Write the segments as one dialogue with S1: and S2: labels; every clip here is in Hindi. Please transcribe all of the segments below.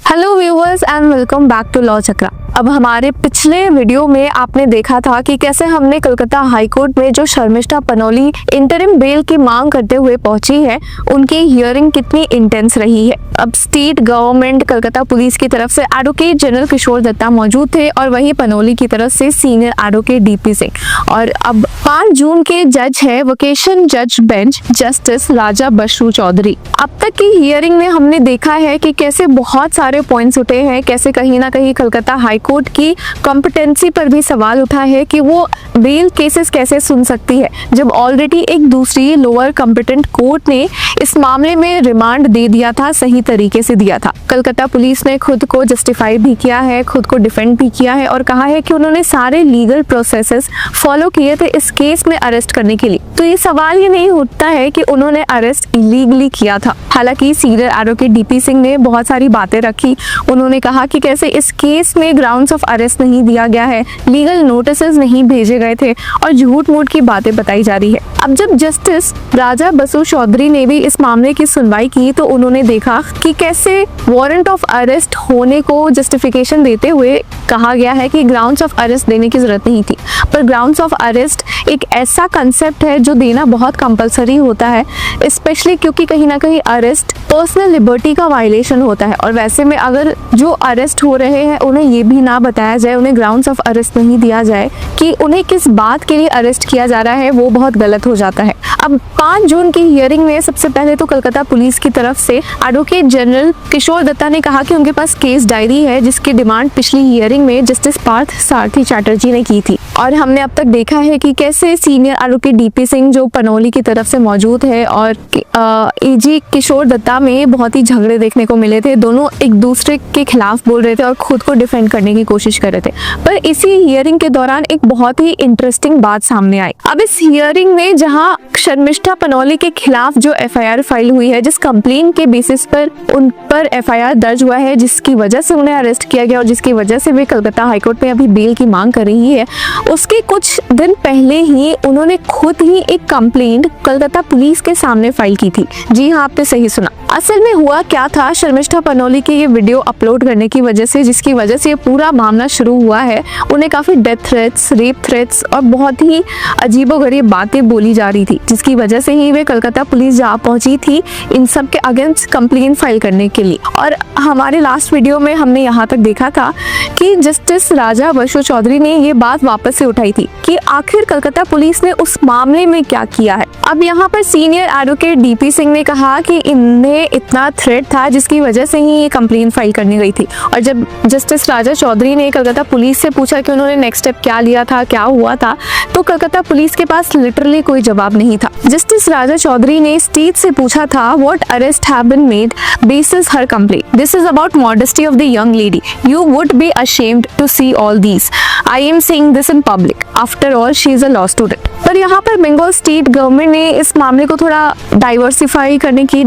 S1: Hello viewers and welcome back to law Chakra. अब हमारे पिछले वीडियो में आपने देखा था कि कैसे हमने कलकत्ता हाई कोर्ट में जो शर्मिष्ठा पनोली इंटरिम बेल की मांग करते हुए पहुंची है, उनकी हियरिंग कितनी इंटेंस रही है। अब स्टेट गवर्नमेंट कलकत्ता पुलिस की तरफ से एडवोकेट जनरल किशोर दत्ता मौजूद थे और वही पनोली की तरफ से सीनियर एडवोकेट डीपी सिंह। और अब 5 जून के जज है वोकेशन जज बेंच जस्टिस राजा बसु चौधरी। अब तक की हियरिंग में हमने देखा है कि कैसे बहुत सारे पॉइंट्स उठे हैं, कैसे कहीं ना कहीं कलकत्ता हाई कोर्ट की कॉम्पिटेंसी पर भी सवाल उठा है कि वो बेल केसेस कैसे सुन सकती है जब ऑलरेडी एक दूसरी लोअर कॉम्पिटेंट कोर्ट ने इस मामले में रिमांड दे दिया था, सही तरीके से दिया था। कलकत्ता पुलिस ने खुद को जस्टिफाई भी किया है, खुद को डिफेंड भी किया है और कहा है कि उन्होंने सारे लीगल प्रोसेसेस फॉलो किए थे इस केस में अरेस्ट करने के लिए। तो ये सवाल ये नहीं उठता है कि उन्होंने अरेस्ट इलीगली किया था। हालांकि सीनियर एडवोकेट डीपी सिंह ने बहुत सारी बातें रखी। उन्होंने कहा कि कैसे इस केस में ग्राउंड्स ऑफ अरेस्ट नहीं दिया गया है, लीगल नोटिसेस नहीं भेजे गए थे और झूठ मूठ की बातें बताई जा रही है। अब जब जस्टिस राजा बसु चौधरी ने भी इस मामले की सुनवाई की तो उन्होंने देखा कि कैसे वारंट ऑफ अरेस्ट होने को जस्टिफिकेशन देते हुए कहा गया है कि ग्राउंड्स ऑफ अरेस्ट देने की जरूरत नहीं थी, पर ग्राउंड्स ऑफ अरेस्ट एक ऐसा कंसेप्ट है जो देना बहुत कंपलसरी होता है, स्पेशली क्योंकि कहीं ना कहीं अरेस्ट पर्सनल लिबर्टी का वायलेशन होता है। और वैसे में अगर जो अरेस्ट हो रहे हैं उन्हें ये भी ना बताया जाए, उन्हें ग्राउंड्स ऑफ अरेस्ट नहीं दिया जाए कि उन्हें किस बात के लिए अरेस्ट किया जा रहा है, वो बहुत गलत हो जाता है। अब 5 जून की हियरिंग में सबसे पहले तो कलकत्ता पुलिस की तरफ से एडवोकेट जनरल किशोर दत्ता ने कहा कि उनके पास केस डायरी है जिसकी डिमांड पिछली हियरिंग में जस्टिस पार्थ सारथी चैटर्जी ने की थी। और हमने अब तक देखा है कि कैसे सीनियर एडवोकेट डीपी सिंह जो पनोली की तरफ से मौजूद है और एजी किशोर दत्ता में बहुत ही झगड़े देखने को मिले थे। दोनों एक दूसरे के खिलाफ बोल रहे थे और खुद को डिफेंड करने की कोशिश कर रहे थे। पर इसी हियरिंग के दौरान एक बहुत ही इंटरेस्टिंग बात सामने आई। अब इस हियरिंग में जहां शर्मिष्ठा पनोली के खिलाफ जो एफआईआर फाइल हुई है, जिस कंप्लेन के बेसिस पर उन पर एफआईआर दर्ज हुआ है, जिसकी वजह से उन्हें अरेस्ट किया गया और जिसकी वजह से वे कलकत्ता हाईकोर्ट में अभी बेल की मांग कर रही है, उसके कुछ दिन पहले ही उन्होंने खुद ही एक कंप्लेंट कलकत्ता पुलिस के सामने फाइल की थी। जी हाँ, आपने सही सुना। असल में हुआ क्या था, शर्मिष्ठा पनोली के ये वीडियो अपलोड करने की वजह से, जिसकी वजह से ये पूरा मामला शुरू हुआ है, उन्हें काफी डेथ थ्रेट्स, रेप थ्रेट्स और बहुत ही अजीबोगरीब बातें बोली जा रही थी, जिसकी वजह से ही वे कलकत्ता पुलिस जा पहुंची थी इन सब के अगेंस्ट कंप्लेंट फाइल करने के लिए। और हमारे लास्ट वीडियो में हमने यहाँ तक देखा था कि जस्टिस राजा बसु चौधरी ने ये बात वापस से उठाई थी कि आखिर कलकत्ता पुलिस ने उस मामले में क्या किया है। अब यहाँ पर सीनियर एडवोकेट डीपी सिंह ने कहा कि इन्हें इतना थ्रेट था जिसकी वजह से ही ये कंप्लेंट फाइल करनी गई थी। और जब जस्टिस राजा चौधरी ने कलकत्ता पुलिस से पूछा कि उन्होंने नेक्स्ट स्टेप क्या लिया था, क्या हुआ था, तो कलकत्ता पुलिस के पास लिटरली कोई जवाब नहीं था। जस्टिस राजा चौधरी ने स्टेट से पूछा था, what arrest have been made basis her complaint, this is about modesty of the young lady, you would be ashamed to see all these, I am saying this in public, after all she is a law student। पर यहाँ पर बंगाल स्टेट गवर्नमेंट ने इस मामले को थोड़ा डाइवर्सिफाई करने की,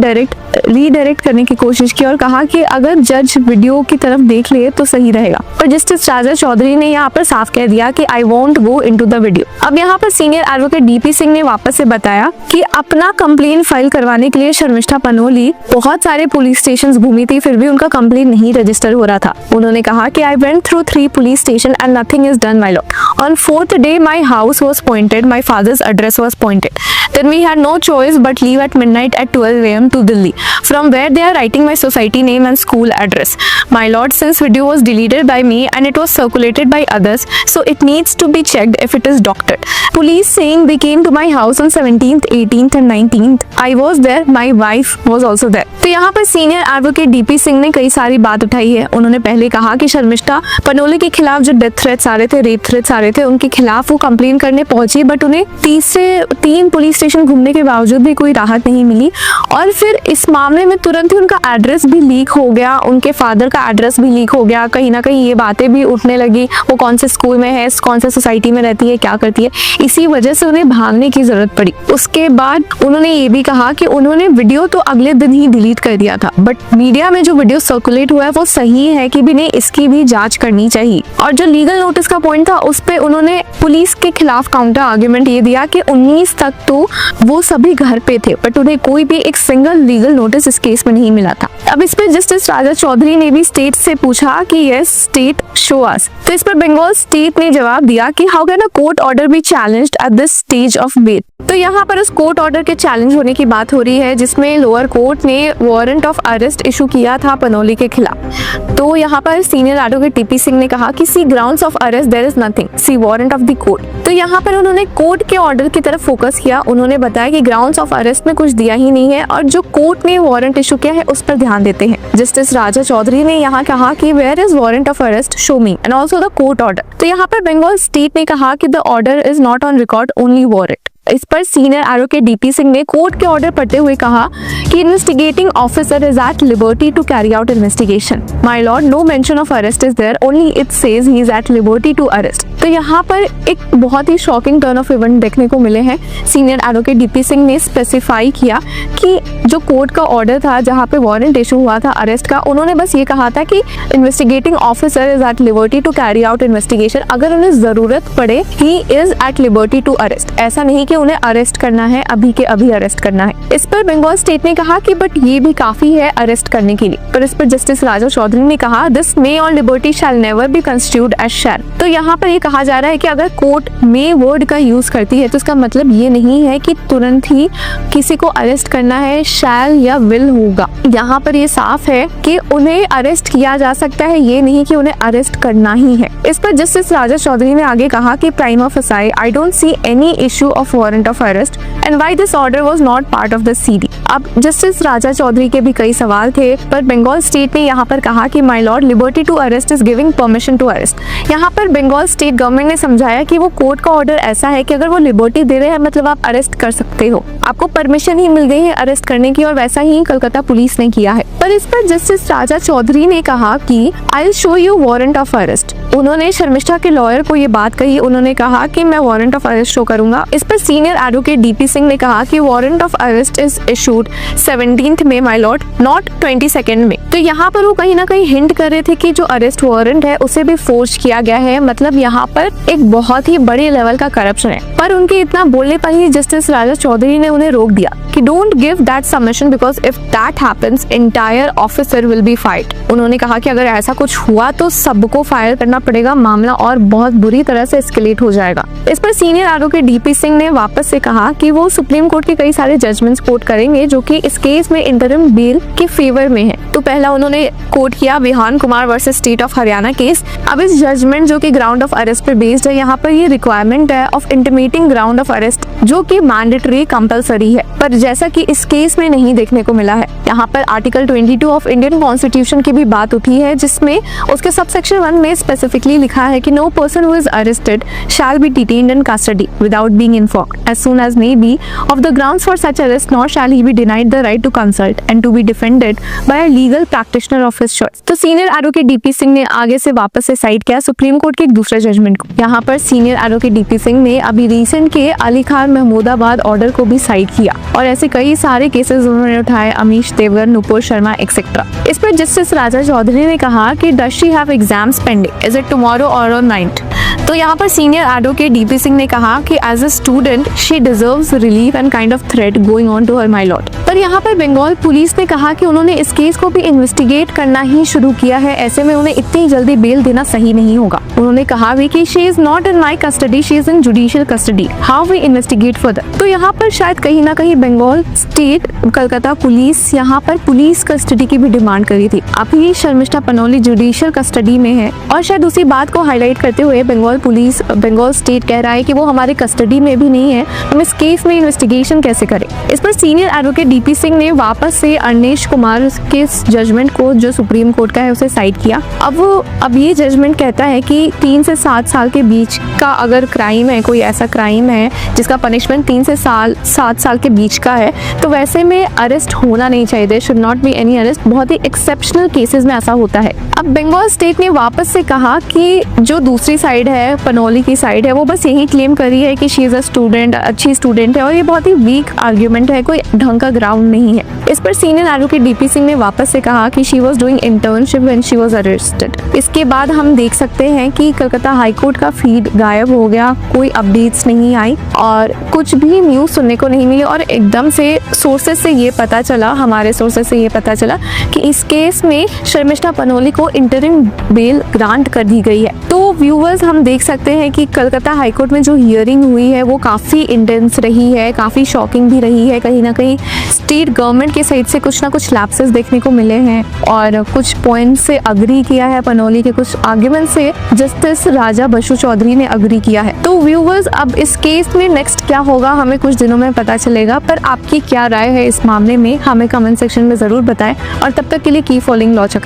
S1: रीडायरेक्ट करने की कोशिश की और कहा कि अगर जज वीडियो की तरफ देख ले तो सही रहेगा। पर जस्टिस राजा चौधरी ने यहाँ पर साफ कह दिया कि I won't go into the video. अब यहाँ पर सीनियर एडवोकेट डीपी सिंह ने वापस से बताया कि अपना कंप्लेन फाइल करवाने के लिए शर्मिष्ठा पनोली बहुत सारे पुलिस स्टेशन घूमी थी, फिर भी उनका कंप्लेन नहीं रजिस्टर हो रहा था। उन्होंने कहा कि I went through 3 police station and nothing is done my Lord. On 4th day my house was pointed, my father's address was pointed, then we had no choice but leave at midnight at 12 AM to Delhi, from where they are writing my society name and school address. My lord, since video was deleted by me and it was circulated by others, so it needs to be checked if it is doctored. Police saying they came to my house on 17th, 18th and 19th. I was there, my wife was also there। तो यहाँ पर सीनियर एडवोकेट डीपी सिंह ने कई सारी बात उठाई है। उन्होंने पहले कहा कि शर्मिष्ठा पनोली के खिलाफ जो डेथ थ्रेट्स आ रहे थे, रेप थ्रेट्स आ रहे थे, उनके खिलाफ वो कंप्लेन करने पहुंची, बट उन्हें 3 पुलिस स्टेशन घूमने के बावजूद भी कोई राहत नहीं मिली। और फिर इस मामले में तुरंत ही उनका एड्रेस भी लीक हो गया, उनके फादर का एड्रेस भी लीक हो गया। कहीं ना कहीं ये बातें भी उठने लगी, वो कौन से स्कूल में है, कौन से सोसाइटी में रहती है, क्या करती है। इसी वजह से उन्हें भागने की जरूरत पड़ी। उसके बाद उन्होंने ये भी कहा कि उन्होंने वीडियो तो अगले दिन ही डिलीट कर दिया था, बट मीडिया में जो वीडियो सर्कुलेट हुआ है वो सही है कि भी नहीं, इसकी भी जांच करनी चाहिए। और जो लीगल नोटिस का पॉइंट था उस पे उन्होंने पुलिस के खिलाफ काउंटर आर्ग्यूमेंट ये दिया कि 19 तक तो वो सभी घर पे थे, बट उन्हें कोई भी एक सिंगल लीगल नोटिस इस केस में नहीं मिला था। अब इस पे जस्टिस राजा चौधरी ने भी स्टेट से पूछा कि यस स्टेट शो अस, तो इस पर बंगाल स्टेट ने जवाब दिया कि how can a court order be challenged at this stage of bail. तो यहाँ पर उस कोर्ट ऑर्डर के चैलेंज होने की बात हो रही है जिसमें लोअर कोर्ट ने वारंट ऑफ अरेस्ट इशू किया था पनोली के खिलाफ। तो यहाँ पर सीनियर एडवोकेट टीपी सिंह ने कहा कि see grounds of arrest there is nothing, see warrant of the court. तो यहाँ पर उन्होंने कोर्ट के ऑर्डर की तरफ फोकस किया। उन्होंने बताया कि ग्राउंड्स ऑफ अरेस्ट में कुछ दिया ही नहीं है और जो कोर्ट ने वारंट इशू किया है उस पर ध्यान देते हैं। जस्टिस राजा चौधरी ने यहाँ कहा कि where is warrant of arrest, show me and also the court order. तो यहाँ पर बंगाल स्टेट ने कहा कि the order is not on record, only warrant. इस पर सीनियर एडवोकेट डीपी सिंह ने कोर्ट के ऑर्डर पढ़ते हुए कहा कि investigating officer is at liberty to carry out investigation. My lord, no mention of arrest is there, only it says he is at liberty to arrest. तो यहाँ पर एक बहुत ही शॉकिंग टर्न ऑफ इवेंट देखने को मिले हैं। सीनियर एडवोकेट डीपी सिंह ने स्पेसिफाई किया कि जो कोर्ट का ऑर्डर था जहाँ पे वारंट इशू हुआ था अरेस्ट का, उन्होंने बस ये कहा था कि investigating officer is at liberty to carry out investigation. अगर उन्हें जरूरत पड़े he is at liberty to arrest, ऐसा नहीं कि उन्हें अरेस्ट करना है, अभी के अभी अरेस्ट करना है। इस पर बंगाल स्टेट ने कहा कि बट ये भी काफी है अरेस्ट करने के लिए। पर इस पर जस्टिस राजा चौधरी ने कहा this may on liberty shall never be constitute as shall. तो यहाँ पर ये कहा जा रहा है कि अगर कोर्ट मे वर्ड का यूज करती है तो इसका मतलब ये नहीं है कि तुरंत ही किसी को अरेस्ट करना है, शैल या विल होगा। यहाँ पर ये साफ है कि उन्हें अरेस्ट किया जा सकता है, ये नहीं कि उन्हें अरेस्ट करना ही है। इस पर जस्टिस राजा चौधरी ने आगे कहा कि prima facie I don't see any issue of warrant of arrest and why this order was not part of the CD. अब जस्टिस राजा चौधरी के भी कई सवाल थे, पर बंगाल स्टेट ने यहाँ पर कहा कि my lord, liberty to arrest is giving permission to arrest. यहाँ पर बंगाल स्टेट गवर्नमेंट ने समझाया कि वो कोर्ट का ऑर्डर ऐसा है कि अगर वो लिबर्टी दे रहे हैं मतलब आप अरेस्ट कर सकते हो, आपको परमिशन ही मिल गई है अरेस्ट करने की, और वैसा ही कलकत्ता पुलिस ने किया है। पर इस पर जस्टिस राजा चौधरी ने कहा कि I will show you warrant of arrest. उन्होंने शर्मिष्ठा के लॉयर को ये बात कही, उन्होंने कहा कि मैं वारंट ऑफ अरेस्ट शो करूंगा। इस पर सीनियर एडवोकेट डीपी सिंह ने कहा कि warrant of arrest is issued 17th में माय लॉर्ड, नॉट 22nd में। तो यहाँ पर वो कहीं ना कहीं हिंट कर रहे थे कि जो अरेस्ट वारंट है उसे भी फोर्स किया गया है, मतलब यहाँ पर एक बहुत ही बड़े लेवल का करप्शन है। पर उनके इतना बोलने पर ही जस्टिस राजा चौधरी ने उन्हें रोक दिया कि don't give that submission because if that happens entire officer will be fight. उन्होंने कहा कि अगर ऐसा कुछ हुआ तो सबको फायर करना पड़ेगा, मामला और बहुत बुरी तरह से एस्केलेट हो जाएगा। इस पर सीनियर एडवोकेट डीपी सिंह ने वापस से कहा कि वो सुप्रीम कोर्ट के कई सारे जजमेंट्स कोट करेंगे जो कि इस केस में इंटरिम बेल के फेवर में है। तो पहला उन्होंने कोट किया Vihaan Kumar versus state of Haryana case. अब इस जजमेंट जो कि ग्राउंड ऑफ अरेस्ट पे बेस्ड है, यहाँ पर ये रिक्वायरमेंट है of intimating ground of arrest जो कि मैंडेटरी कंपलसरी है, पर जैसा कि इस केस में नहीं देखने को मिला है। यहाँ पर आर्टिकल 22 ऑफ इंडियन कॉन्स्टिट्यूशन की भी बात उठी है जिसमें उसके सबसेक्शन 1 में स्पेसिफिकली लिखा है कि no person who is arrested shall be detained in custody without being informed as soon as may be of the grounds for such arrest, nor shall he be denied the right to consult and to be defended by a legal practitioner of his choice. तो सीनियर एडवोकेट डीपी सिंह ने आगे से वापस से साइड किया सुप्रीम कोर्ट के एक दूसरे जजमेंट को। यहाँ पर सीनियर एडवोकेट डीपी सिंह ने अभी रिसेंट के अली खान महमूदाबाद ऑर्डर को भी साइड किया और ऐसे कई सारे केसेस उन्होंने उठाए, अमीश देवगन, नुपुर शर्मा एक्सेट्रा। इस पर जस्टिस राजा चौधरी ने कहा कि does she have exams pending, is it tomorrow और ऑन 9th। तो यहाँ पर सीनियर एडवोकेट डीपी सिंह ने कहा कि as a student she deserves relief and kind of threat going on to her my lord. पर यहाँ पर बंगाल पुलिस ने कहा कि उन्होंने इस केस को भी इन्वेस्टिगेट करना ही शुरू किया है, ऐसे में उन्हें इतनी जल्दी बेल देना सही नहीं होगा। उन्होंने कहा भी कि she is not in my custody, she is in judicial custody, how we investigate further. तो यहाँ पर शायद कहीं ना कहीं बंगाल स्टेट कलकत्ता पुलिस यहाँ पर पुलिस कस्टडी की भी डिमांड करी थी। अभी शर्मिष्ठा पनोली जुडिशियल कस्टडी में है और शायद उसी बात को हाईलाइट करते हुए बंगाल स्टेट कह रहा है कि वो हमारे कस्टडी में भी नहीं है, हम इस केस में इन्वेस्टिगेशन कैसे करें। इस पर senior advocate DP DP Singh ने वापस से अनिश कुमार के जजमेंट को जो सुप्रीम कोर्ट का है उसे साइड किया। अब ये जजमेंट कहता है कि 3 से 7 साल के बीच का अगर क्राइम है, कोई ऐसा क्राइम है जिसका पनिशमेंट 3 से 7 साल के बीच का है, तो वैसे में अरेस्ट होना नहीं चाहिए। There should not be any arrest. बहुत ही एक्सेप्शनल केसेस में ऐसा होता है। अब बंगाल स्टेट ने वापस से कहा कि जो दूसरी साइड है, पनौली की साइड है, वो बस यही क्लेम करी है कि शी इज़ अ स्टूडेंट, अच्छी स्टूडेंट है, और ये बहुत ही वीक आर्ग्यूमेंट है, कोई ढंग का ग्राउंड नहीं है। इस पर सीनियर एडवोकेट डीपी सिंह ने वापस से कहा कि she was doing internship when she was arrested. इसके बाद हम देख सकते हैं कि कलकत्ता हाईकोर्ट का फीड गायब हो गया, कोई अपडेट्स नहीं आई और कुछ भी न्यूज़ सुनने को नहीं मिली। और एकदम से सोर्सेस से ये पता चला, हमारे सोर्सेस से ये पता चला कि इस केस में शर्मिष्ठा पनोली को इंटरिम बेल ग्रांट कर दी गई है। तो व्यूवर्स, हम देख सकते हैं कि कलकत्ता हाईकोर्ट में जो हियरिंग हुई है वो काफ़ी इंटेंस रही है, काफ़ी शॉकिंग भी रही है। कहीं ना कहीं स्टेट गवर्नमेंट के साइड से कुछ ना कुछ लैप्सेस देखने को मिले हैं और कुछ पॉइंट से अग्री किया है पनोली के, कुछ आर्ग्यूमेंट से जस्टिस राजा बसु चौधरी ने अग्री किया है। तो व्यूवर्स, अब इस केस में नेक्स्ट क्या होगा हमें कुछ दिनों में पता चलेगा, पर आपकी क्या राय है इस मामले में हमें कमेंट सेक्शन में ज़रूर बताएं और तब तक के लिए कीप फॉलोइंग लॉ चक्र।